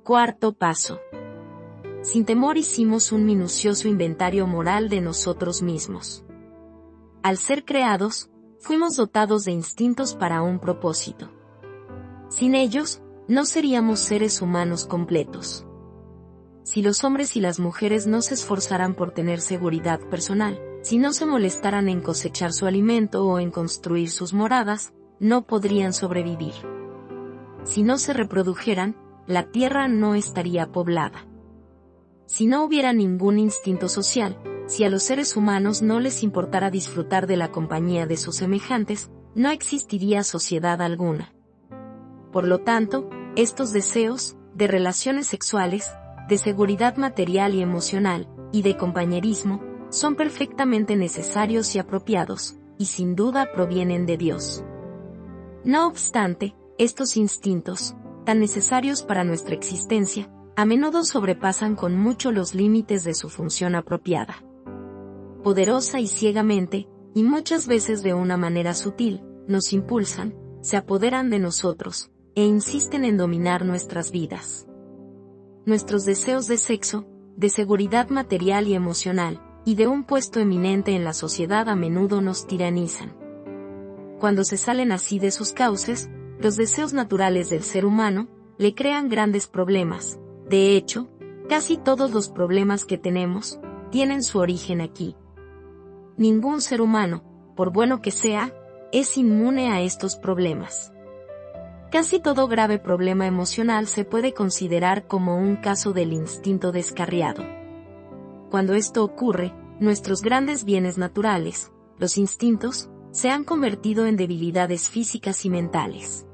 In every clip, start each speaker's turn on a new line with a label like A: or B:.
A: Cuarto paso. Sin temor hicimos un minucioso inventario moral de nosotros mismos. Al ser creados, fuimos dotados de instintos para un propósito. Sin ellos, no seríamos seres humanos completos. Si los hombres y las mujeres no se esforzaran por tener seguridad personal, si no se molestaran en cosechar su alimento o en construir sus moradas, no podrían sobrevivir. Si no se reprodujeran, la tierra no estaría poblada. Si no hubiera ningún instinto social, si a los seres humanos no les importara disfrutar de la compañía de sus semejantes, no existiría sociedad alguna. Por lo tanto, estos deseos, de relaciones sexuales, de seguridad material y emocional, y de compañerismo, son perfectamente necesarios y apropiados, y sin duda provienen de Dios. No obstante, estos instintos, tan necesarios para nuestra existencia, a menudo sobrepasan con mucho los límites de su función apropiada. Poderosa y ciegamente, y muchas veces de una manera sutil, nos impulsan, se apoderan de nosotros, e insisten en dominar nuestras vidas. Nuestros deseos de sexo, de seguridad material y emocional, y de un puesto eminente en la sociedad a menudo nos tiranizan. Cuando se salen así de sus cauces, los deseos naturales del ser humano, le crean grandes problemas. De hecho, casi todos los problemas que tenemos, tienen su origen aquí. Ningún ser humano, por bueno que sea, es inmune a estos problemas. Casi todo grave problema emocional se puede considerar como un caso del instinto descarriado. Cuando esto ocurre, nuestros grandes bienes naturales, los instintos, se han convertido en debilidades físicas y mentales.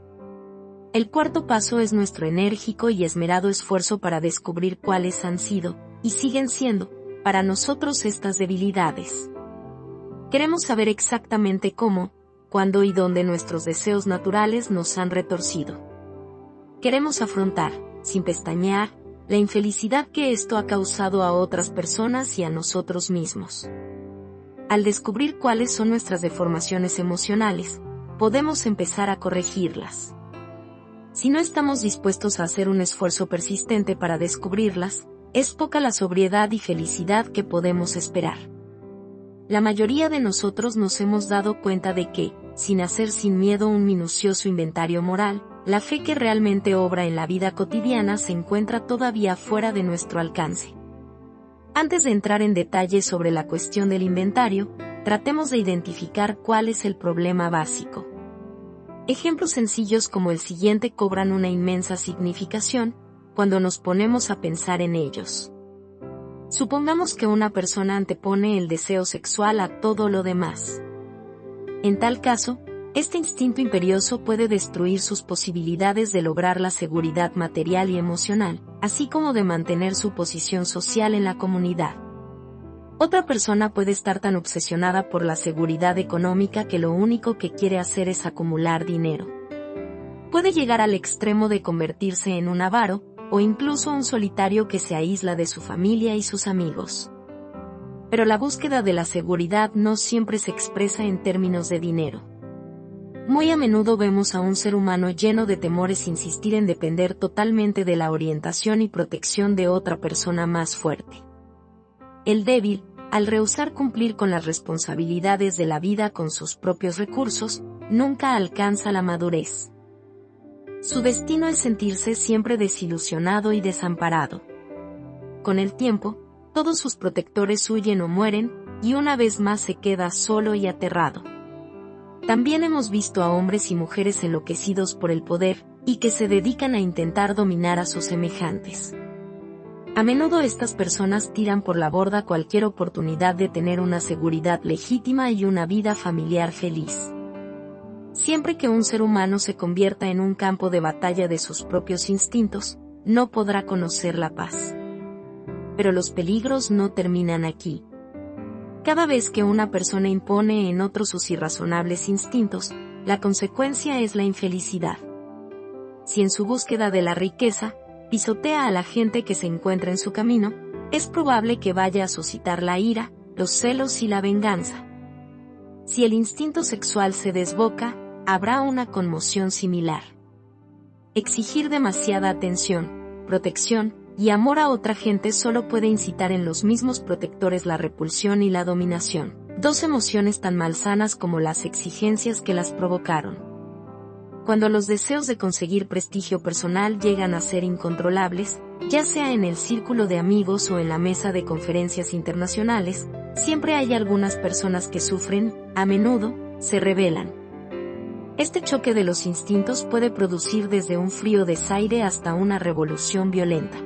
A: El cuarto paso es nuestro enérgico y esmerado esfuerzo para descubrir cuáles han sido, y siguen siendo, para nosotros estas debilidades. Queremos saber exactamente cómo, cuándo y dónde nuestros deseos naturales nos han retorcido. Queremos afrontar, sin pestañear, la infelicidad que esto ha causado a otras personas y a nosotros mismos. Al descubrir cuáles son nuestras deformaciones emocionales, podemos empezar a corregirlas. Si no estamos dispuestos a hacer un esfuerzo persistente para descubrirlas, es poca la sobriedad y felicidad que podemos esperar. La mayoría de nosotros nos hemos dado cuenta de que, sin hacer sin miedo un minucioso inventario moral, la fe que realmente obra en la vida cotidiana se encuentra todavía fuera de nuestro alcance. Antes de entrar en detalle sobre la cuestión del inventario, tratemos de identificar cuál es el problema básico. Ejemplos sencillos como el siguiente cobran una inmensa significación cuando nos ponemos a pensar en ellos. Supongamos que una persona antepone el deseo sexual a todo lo demás. En tal caso, este instinto imperioso puede destruir sus posibilidades de lograr la seguridad material y emocional, así como de mantener su posición social en la comunidad. Otra persona puede estar tan obsesionada por la seguridad económica que lo único que quiere hacer es acumular dinero. Puede llegar al extremo de convertirse en un avaro, o incluso un solitario que se aísla de su familia y sus amigos. Pero la búsqueda de la seguridad no siempre se expresa en términos de dinero. Muy a menudo vemos a un ser humano lleno de temores insistir en depender totalmente de la orientación y protección de otra persona más fuerte. El débil, al rehusar cumplir con las responsabilidades de la vida con sus propios recursos, nunca alcanza la madurez. Su destino es sentirse siempre desilusionado y desamparado. Con el tiempo, todos sus protectores huyen o mueren, y una vez más se queda solo y aterrado. También hemos visto a hombres y mujeres enloquecidos por el poder, y que se dedican a intentar dominar a sus semejantes. A menudo estas personas tiran por la borda cualquier oportunidad de tener una seguridad legítima y una vida familiar feliz. Siempre que un ser humano se convierta en un campo de batalla de sus propios instintos, no podrá conocer la paz. Pero los peligros no terminan aquí. Cada vez que una persona impone en otros sus irrazonables instintos, la consecuencia es la infelicidad. Si en su búsqueda de la riqueza, pisotea a la gente que se encuentra en su camino, es probable que vaya a suscitar la ira, los celos y la venganza. Si el instinto sexual se desboca, habrá una conmoción similar. Exigir demasiada atención, protección y amor a otra gente solo puede incitar en los mismos protectores la repulsión y la dominación, dos emociones tan malsanas como las exigencias que las provocaron. Cuando los deseos de conseguir prestigio personal llegan a ser incontrolables, ya sea en el círculo de amigos o en la mesa de conferencias internacionales, siempre hay algunas personas que sufren, a menudo, se rebelan. Este choque de los instintos puede producir desde un frío desaire hasta una revolución violenta.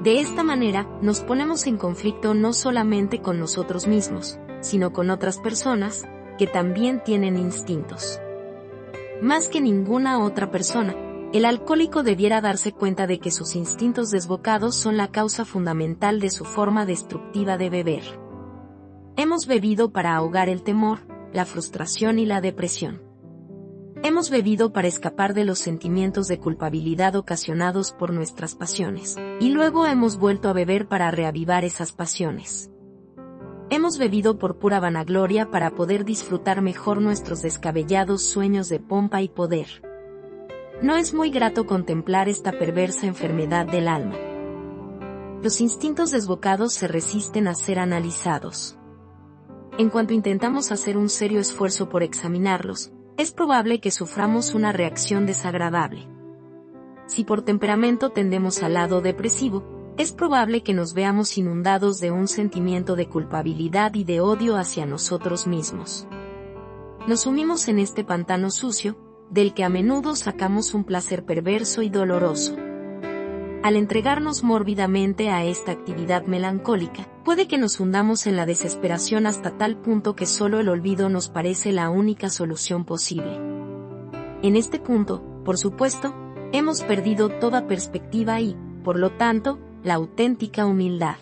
A: De esta manera, nos ponemos en conflicto no solamente con nosotros mismos, sino con otras personas, que también tienen instintos. Más que ninguna otra persona, el alcohólico debiera darse cuenta de que sus instintos desbocados son la causa fundamental de su forma destructiva de beber. Hemos bebido para ahogar el temor, la frustración y la depresión. Hemos bebido para escapar de los sentimientos de culpabilidad ocasionados por nuestras pasiones, y luego hemos vuelto a beber para reavivar esas pasiones. Hemos bebido por pura vanagloria para poder disfrutar mejor nuestros descabellados sueños de pompa y poder. No es muy grato contemplar esta perversa enfermedad del alma. Los instintos desbocados se resisten a ser analizados. En cuanto intentamos hacer un serio esfuerzo por examinarlos, es probable que suframos una reacción desagradable. Si por temperamento tendemos al lado depresivo, es probable que nos veamos inundados de un sentimiento de culpabilidad y de odio hacia nosotros mismos. Nos sumimos en este pantano sucio, del que a menudo sacamos un placer perverso y doloroso. Al entregarnos mórbidamente a esta actividad melancólica, puede que nos hundamos en la desesperación hasta tal punto que solo el olvido nos parece la única solución posible. En este punto, por supuesto, hemos perdido toda perspectiva y, por lo tanto, la auténtica humildad.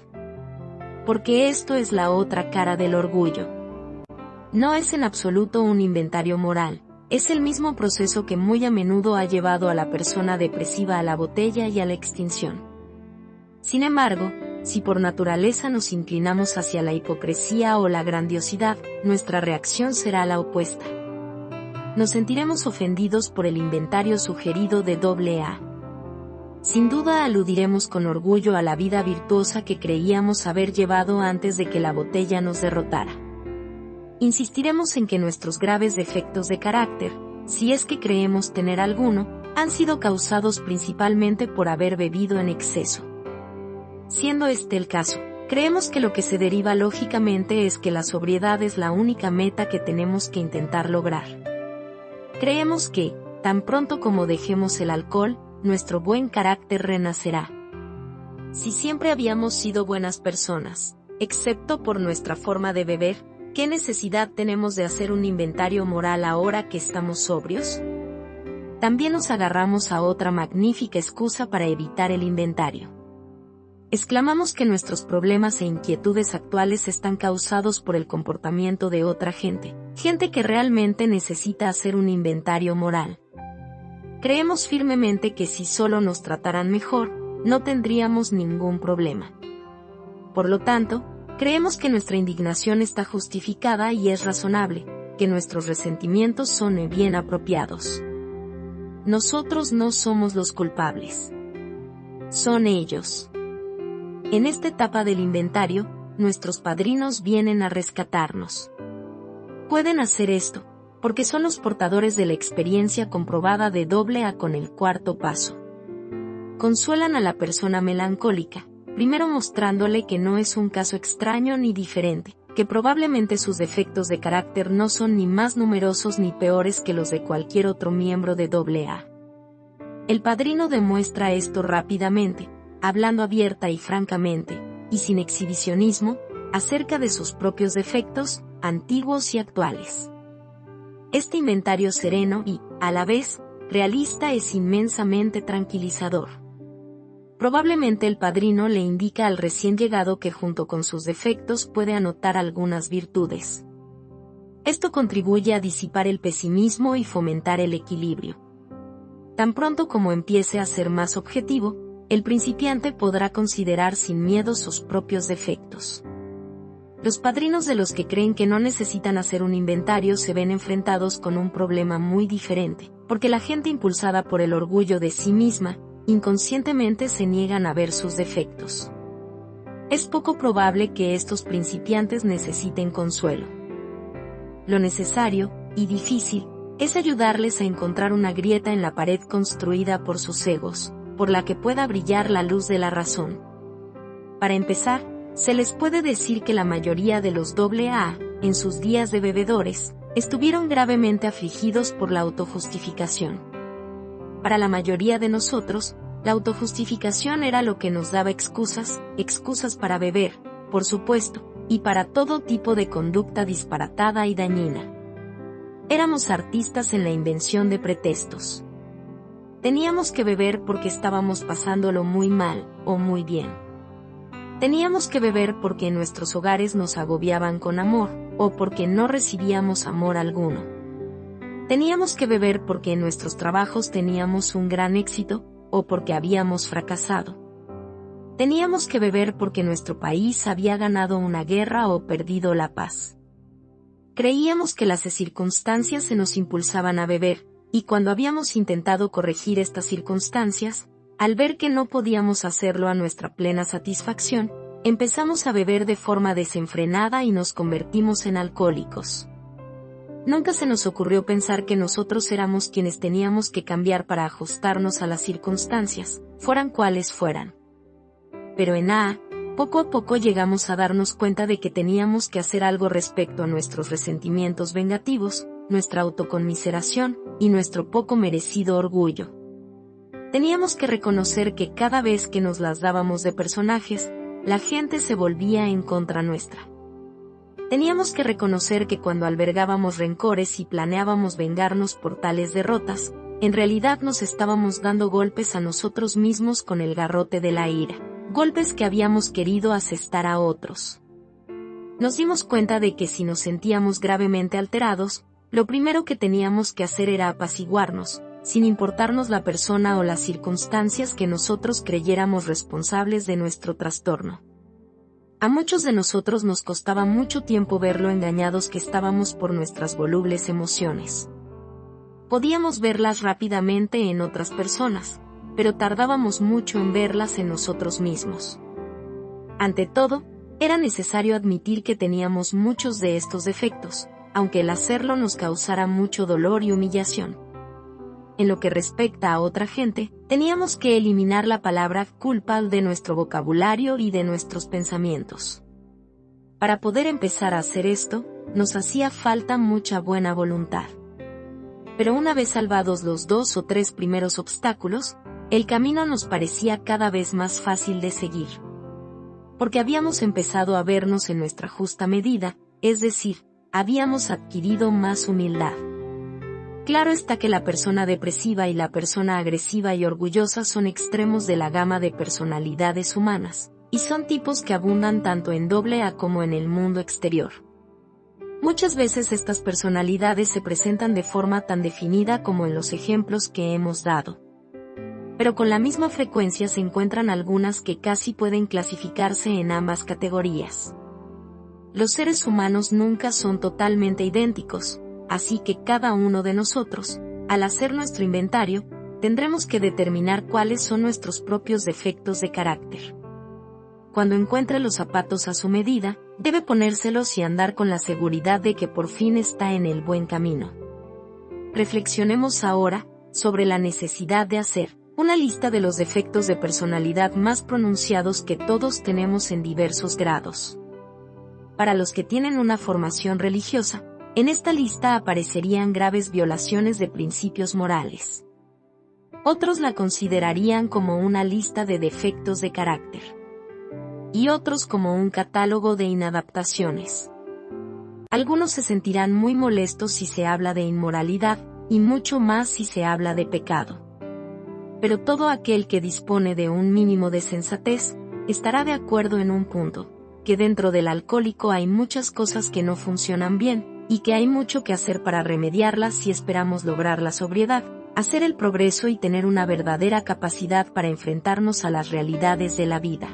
A: Porque esto es la otra cara del orgullo. No es en absoluto un inventario moral. Es el mismo proceso que muy a menudo ha llevado a la persona depresiva a la botella y a la extinción. Sin embargo, si por naturaleza nos inclinamos hacia la hipocresía o la grandiosidad, nuestra reacción será la opuesta. Nos sentiremos ofendidos por el inventario sugerido de AA. Sin duda aludiremos con orgullo a la vida virtuosa que creíamos haber llevado antes de que la botella nos derrotara. Insistiremos en que nuestros graves defectos de carácter, si es que creemos tener alguno, han sido causados principalmente por haber bebido en exceso. Siendo este el caso, creemos que lo que se deriva lógicamente es que la sobriedad es la única meta que tenemos que intentar lograr. Creemos que, tan pronto como dejemos el alcohol, nuestro buen carácter renacerá. Si siempre habíamos sido buenas personas, excepto por nuestra forma de beber, ¿qué necesidad tenemos de hacer un inventario moral ahora que estamos sobrios? También nos agarramos a otra magnífica excusa para evitar el inventario. Exclamamos que nuestros problemas e inquietudes actuales están causados por el comportamiento de otra gente, gente que realmente necesita hacer un inventario moral. Creemos firmemente que si solo nos trataran mejor, no tendríamos ningún problema. Por lo tanto, creemos que nuestra indignación está justificada y es razonable, que nuestros resentimientos son bien apropiados. Nosotros no somos los culpables. Son ellos. En esta etapa del inventario, nuestros padrinos vienen a rescatarnos. Pueden hacer esto, porque son los portadores de la experiencia comprobada de AA con el cuarto paso. Consuelan a la persona melancólica, primero mostrándole que no es un caso extraño ni diferente, que probablemente sus defectos de carácter no son ni más numerosos ni peores que los de cualquier otro miembro de AA. El padrino demuestra esto rápidamente, hablando abierta y francamente, y sin exhibicionismo, acerca de sus propios defectos, antiguos y actuales. Este inventario sereno y, a la vez, realista es inmensamente tranquilizador. Probablemente el padrino le indica al recién llegado que junto con sus defectos puede anotar algunas virtudes. Esto contribuye a disipar el pesimismo y fomentar el equilibrio. Tan pronto como empiece a ser más objetivo, el principiante podrá considerar sin miedo sus propios defectos. Los padrinos de los que creen que no necesitan hacer un inventario se ven enfrentados con un problema muy diferente, porque la gente impulsada por el orgullo de sí misma, inconscientemente se niegan a ver sus defectos. Es poco probable que estos principiantes necesiten consuelo. Lo necesario, y difícil, es ayudarles a encontrar una grieta en la pared construida por sus egos, por la que pueda brillar la luz de la razón. Para empezar, se les puede decir que la mayoría de los AA, en sus días de bebedores, estuvieron gravemente afligidos por la autojustificación. Para la mayoría de nosotros, la autojustificación era lo que nos daba excusas para beber, por supuesto, y para todo tipo de conducta disparatada y dañina. Éramos artistas en la invención de pretextos. Teníamos que beber porque estábamos pasándolo muy mal, o muy bien. Teníamos que beber porque en nuestros hogares nos agobiaban con amor, o porque no recibíamos amor alguno. Teníamos que beber porque en nuestros trabajos teníamos un gran éxito, o porque habíamos fracasado. Teníamos que beber porque nuestro país había ganado una guerra o perdido la paz. Creíamos que las circunstancias se nos impulsaban a beber, y cuando habíamos intentado corregir estas circunstancias, al ver que no podíamos hacerlo a nuestra plena satisfacción, empezamos a beber de forma desenfrenada y nos convertimos en alcohólicos. Nunca se nos ocurrió pensar que nosotros éramos quienes teníamos que cambiar para ajustarnos a las circunstancias, fueran cuales fueran. Pero en AA, poco a poco llegamos a darnos cuenta de que teníamos que hacer algo respecto a nuestros resentimientos vengativos, nuestra autoconmiseración, y nuestro poco merecido orgullo. Teníamos que reconocer que cada vez que nos las dábamos de personajes, la gente se volvía en contra nuestra. Teníamos que reconocer que cuando albergábamos rencores y planeábamos vengarnos por tales derrotas, en realidad nos estábamos dando golpes a nosotros mismos con el garrote de la ira, golpes que habíamos querido asestar a otros. Nos dimos cuenta de que si nos sentíamos gravemente alterados, lo primero que teníamos que hacer era apaciguarnos, sin importarnos la persona o las circunstancias que nosotros creyéramos responsables de nuestro trastorno. A muchos de nosotros nos costaba mucho tiempo ver lo engañados que estábamos por nuestras volubles emociones. Podíamos verlas rápidamente en otras personas, pero tardábamos mucho en verlas en nosotros mismos. Ante todo, era necesario admitir que teníamos muchos de estos defectos, aunque el hacerlo nos causara mucho dolor y humillación. En lo que respecta a otra gente, teníamos que eliminar la palabra culpa de nuestro vocabulario y de nuestros pensamientos. Para poder empezar a hacer esto, nos hacía falta mucha buena voluntad. Pero una vez salvados los 2 o 3 primeros obstáculos, el camino nos parecía cada vez más fácil de seguir. Porque habíamos empezado a vernos en nuestra justa medida, es decir, habíamos adquirido más humildad. Claro está que la persona depresiva y la persona agresiva y orgullosa son extremos de la gama de personalidades humanas, y son tipos que abundan tanto en AA como en el mundo exterior. Muchas veces estas personalidades se presentan de forma tan definida como en los ejemplos que hemos dado. Pero con la misma frecuencia se encuentran algunas que casi pueden clasificarse en ambas categorías. Los seres humanos nunca son totalmente idénticos, así que cada uno de nosotros, al hacer nuestro inventario, tendremos que determinar cuáles son nuestros propios defectos de carácter. Cuando encuentre los zapatos a su medida, debe ponérselos y andar con la seguridad de que por fin está en el buen camino. Reflexionemos ahora sobre la necesidad de hacer una lista de los defectos de personalidad más pronunciados que todos tenemos en diversos grados. Para los que tienen una formación religiosa, en esta lista aparecerían graves violaciones de principios morales. Otros la considerarían como una lista de defectos de carácter. Y otros como un catálogo de inadaptaciones. Algunos se sentirán muy molestos si se habla de inmoralidad, y mucho más si se habla de pecado. Pero todo aquel que dispone de un mínimo de sensatez, estará de acuerdo en un punto, que dentro del alcohólico hay muchas cosas que no funcionan bien, y que hay mucho que hacer para remediarlas si esperamos lograr la sobriedad, hacer el progreso y tener una verdadera capacidad para enfrentarnos a las realidades de la vida.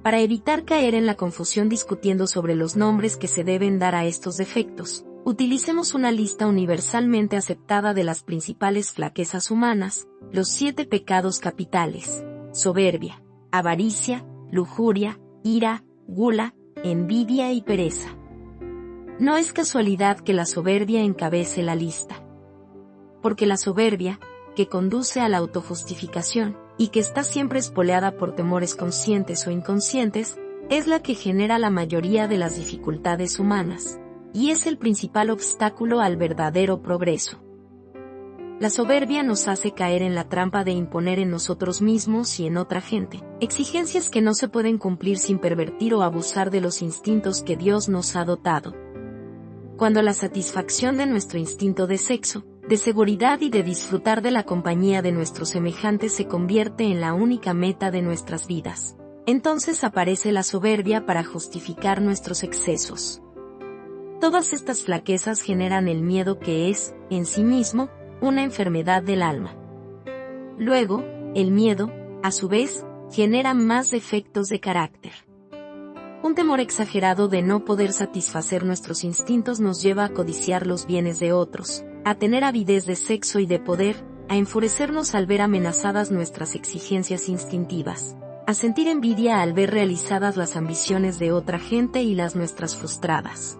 A: Para evitar caer en la confusión discutiendo sobre los nombres que se deben dar a estos defectos, Utilicemos una lista universalmente aceptada de las principales flaquezas humanas, los 7 pecados capitales: soberbia, avaricia, lujuria, ira, gula, envidia y pereza. No es casualidad que la soberbia encabece la lista. Porque la soberbia, que conduce a la autojustificación, y que está siempre espoleada por temores conscientes o inconscientes, es la que genera la mayoría de las dificultades humanas, y es el principal obstáculo al verdadero progreso. La soberbia nos hace caer en la trampa de imponer en nosotros mismos y en otra gente exigencias que no se pueden cumplir sin pervertir o abusar de los instintos que Dios nos ha dotado. Cuando la satisfacción de nuestro instinto de sexo, de seguridad y de disfrutar de la compañía de nuestros semejantes se convierte en la única meta de nuestras vidas, entonces aparece la soberbia para justificar nuestros excesos. Todas estas flaquezas generan el miedo, que es, en sí mismo, una enfermedad del alma. Luego, el miedo, a su vez, genera más defectos de carácter. Un temor exagerado de no poder satisfacer nuestros instintos nos lleva a codiciar los bienes de otros, a tener avidez de sexo y de poder, a enfurecernos al ver amenazadas nuestras exigencias instintivas, a sentir envidia al ver realizadas las ambiciones de otra gente y las nuestras frustradas.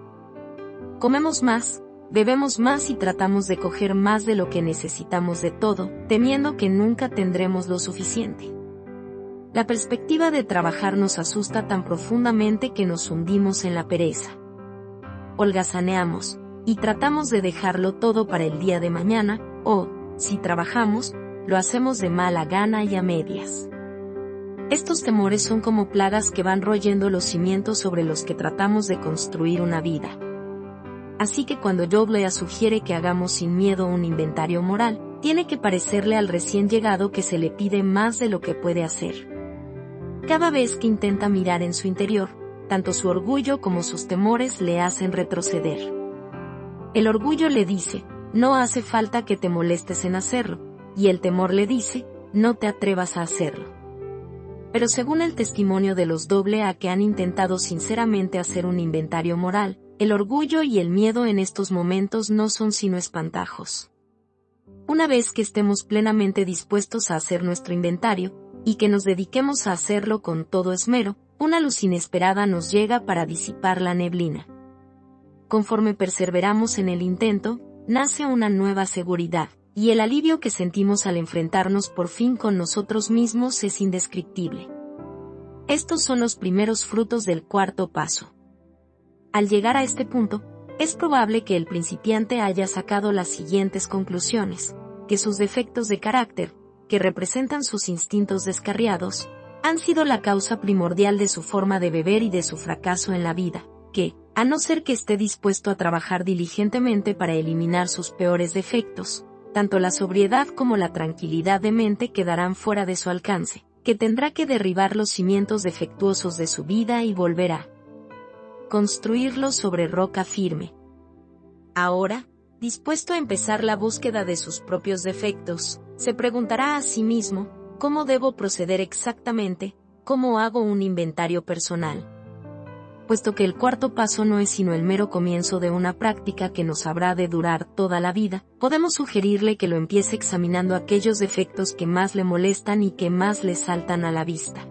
A: Comemos más, bebemos más y tratamos de coger más de lo que necesitamos de todo, temiendo que nunca tendremos lo suficiente. La perspectiva de trabajar nos asusta tan profundamente que nos hundimos en la pereza. Holgazaneamos, y tratamos de dejarlo todo para el día de mañana, o, si trabajamos, lo hacemos de mala gana y a medias. Estos temores son como plagas que van royendo los cimientos sobre los que tratamos de construir una vida. Así que cuando Joblea sugiere que hagamos sin miedo un inventario moral, tiene que parecerle al recién llegado que se le pide más de lo que puede hacer. Cada vez que intenta mirar en su interior, tanto su orgullo como sus temores le hacen retroceder. El orgullo le dice, no hace falta que te molestes en hacerlo, y el temor le dice, no te atrevas a hacerlo. Pero según el testimonio de los AA que han intentado sinceramente hacer un inventario moral, el orgullo y el miedo en estos momentos no son sino espantajos. Una vez que estemos plenamente dispuestos a hacer nuestro inventario, y que nos dediquemos a hacerlo con todo esmero, una luz inesperada nos llega para disipar la neblina. Conforme perseveramos en el intento, nace una nueva seguridad, y el alivio que sentimos al enfrentarnos por fin con nosotros mismos es indescriptible. Estos son los primeros frutos del cuarto paso. Al llegar a este punto, es probable que el principiante haya sacado las siguientes conclusiones: que sus defectos de carácter, que representan sus instintos descarriados, han sido la causa primordial de su forma de beber y de su fracaso en la vida, que, a no ser que esté dispuesto a trabajar diligentemente para eliminar sus peores defectos, tanto la sobriedad como la tranquilidad de mente quedarán fuera de su alcance, que tendrá que derribar los cimientos defectuosos de su vida y volver a construirlos sobre roca firme. Ahora, dispuesto a empezar la búsqueda de sus propios defectos, se preguntará a sí mismo, ¿cómo debo proceder exactamente? ¿Cómo hago un inventario personal? Puesto que el cuarto paso no es sino el mero comienzo de una práctica que nos habrá de durar toda la vida, podemos sugerirle que lo empiece examinando aquellos defectos que más le molestan y que más le saltan a la vista.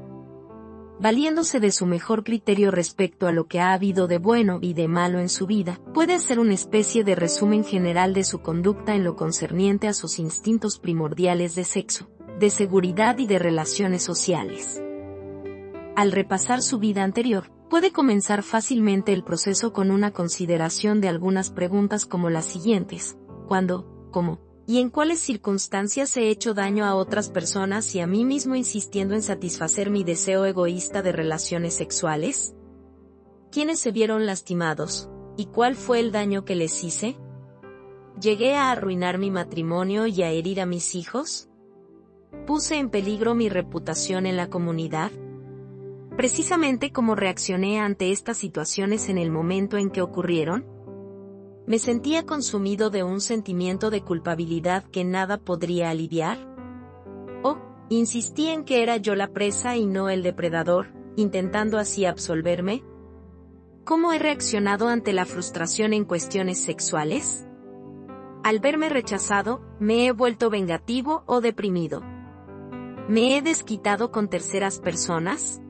A: Valiéndose de su mejor criterio respecto a lo que ha habido de bueno y de malo en su vida, puede hacer una especie de resumen general de su conducta en lo concerniente a sus instintos primordiales de sexo, de seguridad y de relaciones sociales. Al repasar su vida anterior, puede comenzar fácilmente el proceso con una consideración de algunas preguntas como las siguientes: ¿cuándo, cómo, y en cuáles circunstancias he hecho daño a otras personas y a mí mismo insistiendo en satisfacer mi deseo egoísta de relaciones sexuales? ¿Quiénes se vieron lastimados? ¿Y cuál fue el daño que les hice? ¿Llegué a arruinar mi matrimonio y a herir a mis hijos? ¿Puse en peligro mi reputación en la comunidad? Precisamente cómo reaccioné ante estas situaciones en el momento en que ocurrieron. Me sentía consumido de un sentimiento de culpabilidad que nada podría aliviar. ¿O insistí en que era yo la presa y no el depredador, intentando así absolverme? ¿Cómo he reaccionado ante la frustración en cuestiones sexuales? Al verme rechazado, me he vuelto vengativo o deprimido. ¿Me he desquitado con terceras personas?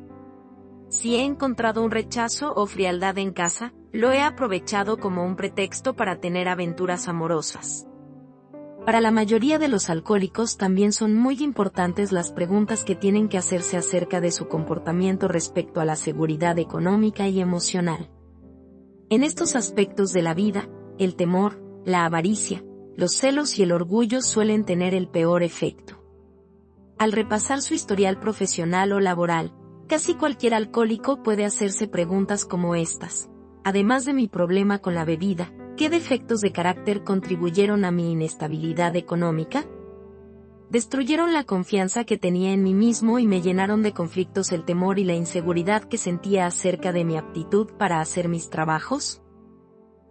A: Si he encontrado un rechazo o frialdad en casa, lo he aprovechado como un pretexto para tener aventuras amorosas. Para la mayoría de los alcohólicos también son muy importantes las preguntas que tienen que hacerse acerca de su comportamiento respecto a la seguridad económica y emocional. En estos aspectos de la vida, el temor, la avaricia, los celos y el orgullo suelen tener el peor efecto. Al repasar su historial profesional o laboral, casi cualquier alcohólico puede hacerse preguntas como estas. Además de mi problema con la bebida, ¿qué defectos de carácter contribuyeron a mi inestabilidad económica? Destruyeron la confianza que tenía en mí mismo y me llenaron de conflictos el temor y la inseguridad que sentía acerca de mi aptitud para hacer mis trabajos.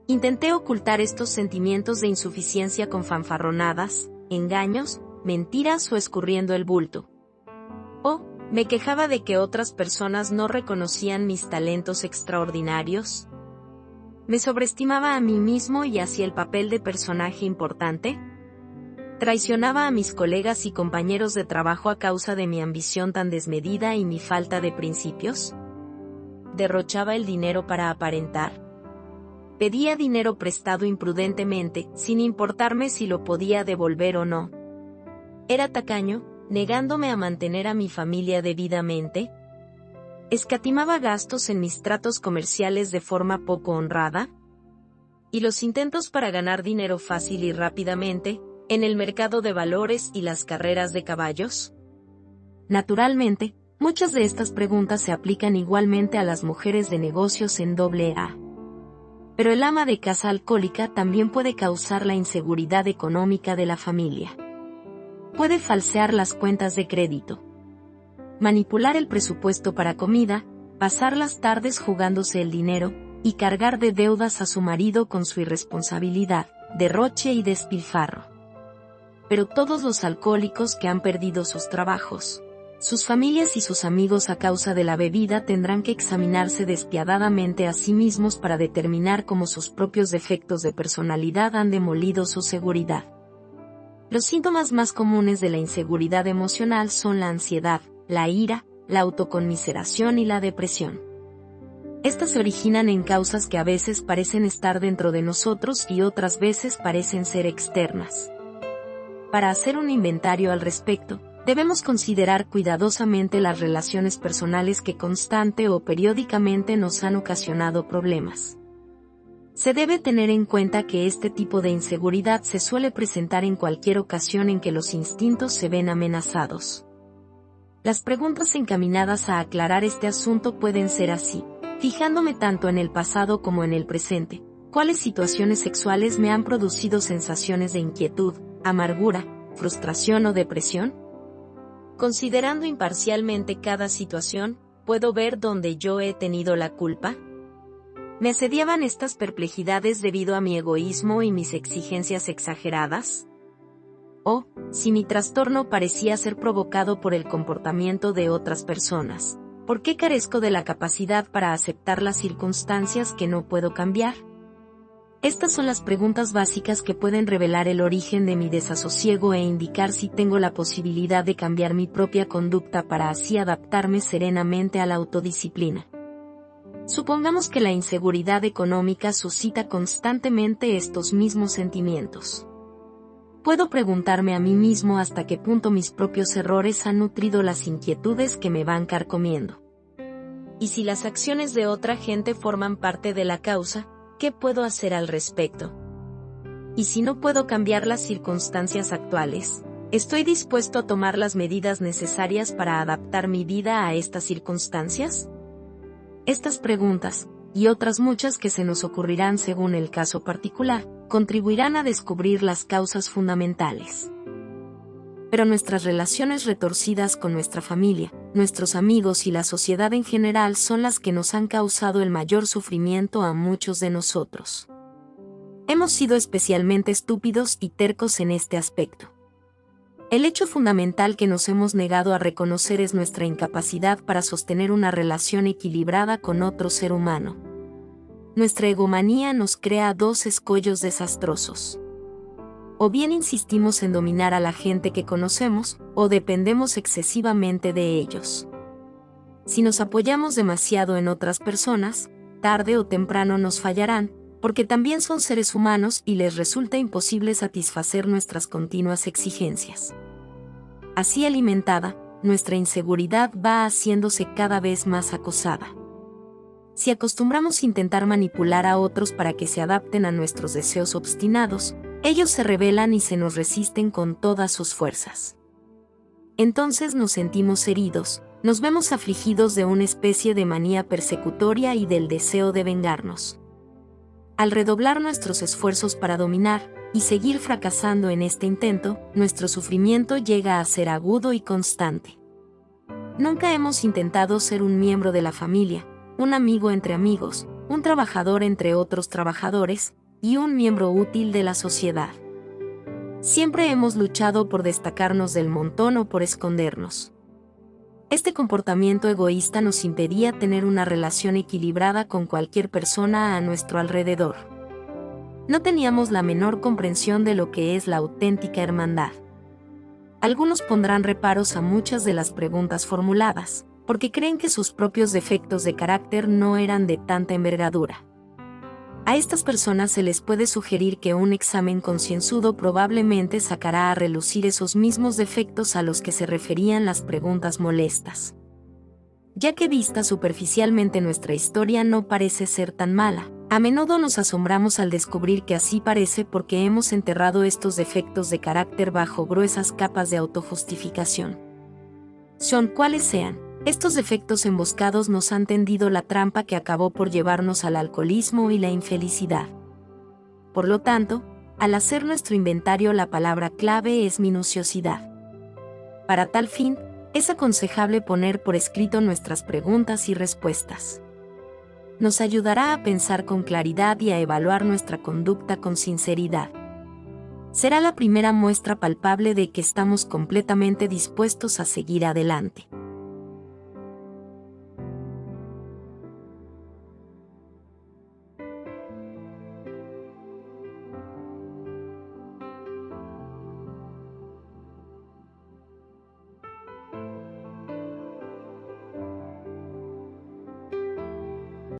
A: Intenté ocultar estos sentimientos de insuficiencia con fanfarronadas, engaños, mentiras o escurriendo el bulto. O, me quejaba de que otras personas no reconocían mis talentos extraordinarios. ¿Me sobreestimaba a mí mismo y hacía el papel de personaje importante? ¿Traicionaba a mis colegas y compañeros de trabajo a causa de mi ambición tan desmedida y mi falta de principios? ¿Derrochaba el dinero para aparentar? ¿Pedía dinero prestado imprudentemente, sin importarme si lo podía devolver o no? ¿Era tacaño, negándome a mantener a mi familia debidamente? ¿Escatimaba gastos en mis tratos comerciales de forma poco honrada? ¿Y los intentos para ganar dinero fácil y rápidamente, en el mercado de valores y las carreras de caballos? Naturalmente, muchas de estas preguntas se aplican igualmente a las mujeres de negocios en AA. Pero el ama de casa alcohólica también puede causar la inseguridad económica de la familia. Puede falsear las cuentas de crédito, manipular el presupuesto para comida, pasar las tardes jugándose el dinero, y cargar de deudas a su marido con su irresponsabilidad, derroche y despilfarro. Pero todos los alcohólicos que han perdido sus trabajos, sus familias y sus amigos a causa de la bebida tendrán que examinarse despiadadamente a sí mismos para determinar cómo sus propios defectos de personalidad han demolido su seguridad. Los síntomas más comunes de la inseguridad emocional son la ansiedad, la ira, la autoconmiseración y la depresión. Estas se originan en causas que a veces parecen estar dentro de nosotros y otras veces parecen ser externas. Para hacer un inventario al respecto, debemos considerar cuidadosamente las relaciones personales que constante o periódicamente nos han ocasionado problemas. Se debe tener en cuenta que este tipo de inseguridad se suele presentar en cualquier ocasión en que los instintos se ven amenazados. Las preguntas encaminadas a aclarar este asunto pueden ser así: fijándome tanto en el pasado como en el presente, ¿cuáles situaciones sexuales me han producido sensaciones de inquietud, amargura, frustración o depresión? Considerando imparcialmente cada situación, ¿puedo ver dónde yo he tenido la culpa? ¿Me asediaban estas perplejidades debido a mi egoísmo y mis exigencias exageradas? O, si mi trastorno parecía ser provocado por el comportamiento de otras personas, ¿por qué carezco de la capacidad para aceptar las circunstancias que no puedo cambiar? Estas son las preguntas básicas que pueden revelar el origen de mi desasosiego e indicar si tengo la posibilidad de cambiar mi propia conducta para así adaptarme serenamente a la autodisciplina. Supongamos que la inseguridad económica suscita constantemente estos mismos sentimientos. Puedo preguntarme a mí mismo hasta qué punto mis propios errores han nutrido las inquietudes que me van carcomiendo. Y si las acciones de otra gente forman parte de la causa, ¿qué puedo hacer al respecto? Y si no puedo cambiar las circunstancias actuales, ¿estoy dispuesto a tomar las medidas necesarias para adaptar mi vida a estas circunstancias? Estas preguntas, y otras muchas que se nos ocurrirán según el caso particular, contribuirán a descubrir las causas fundamentales. Pero nuestras relaciones retorcidas con nuestra familia, nuestros amigos y la sociedad en general son las que nos han causado el mayor sufrimiento a muchos de nosotros. Hemos sido especialmente estúpidos y tercos en este aspecto. El hecho fundamental que nos hemos negado a reconocer es nuestra incapacidad para sostener una relación equilibrada con otro ser humano. nuestra egomanía nos crea dos escollos desastrosos. O bien insistimos en dominar a la gente que conocemos, o dependemos excesivamente de ellos. Si nos apoyamos demasiado en otras personas, tarde o temprano nos fallarán, porque también son seres humanos y les resulta imposible satisfacer nuestras continuas exigencias. Así alimentada, nuestra inseguridad va haciéndose cada vez más acosada. Si acostumbramos intentar manipular a otros para que se adapten a nuestros deseos obstinados, ellos se rebelan y se nos resisten con todas sus fuerzas. Entonces nos sentimos heridos, nos vemos afligidos de una especie de manía persecutoria y del deseo de vengarnos. Al redoblar nuestros esfuerzos para dominar, y seguir fracasando en este intento, nuestro sufrimiento llega a ser agudo y constante. Nunca hemos intentado ser un miembro de la familia, un amigo entre amigos, un trabajador entre otros trabajadores, y un miembro útil de la sociedad. Siempre hemos luchado por destacarnos del montón o por escondernos. Este comportamiento egoísta nos impedía tener una relación equilibrada con cualquier persona a nuestro alrededor. No teníamos la menor comprensión de lo que es la auténtica hermandad. Algunos pondrán reparos a muchas de las preguntas formuladas, porque creen que sus propios defectos de carácter no eran de tanta envergadura. A estas personas se les puede sugerir que un examen concienzudo probablemente sacará a relucir esos mismos defectos a los que se referían las preguntas molestas. Ya que vista superficialmente nuestra historia no parece ser tan mala, a menudo nos asombramos al descubrir que así parece porque hemos enterrado estos defectos de carácter bajo gruesas capas de autojustificación. Sean cuales sean, estos defectos emboscados nos han tendido la trampa que acabó por llevarnos al alcoholismo y la infelicidad. Por lo tanto, al hacer nuestro inventario la palabra clave es minuciosidad. Para tal fin, es aconsejable poner por escrito nuestras preguntas y respuestas. Nos ayudará a pensar con claridad y a evaluar nuestra conducta con sinceridad. Será la primera muestra palpable de que estamos completamente dispuestos a seguir adelante.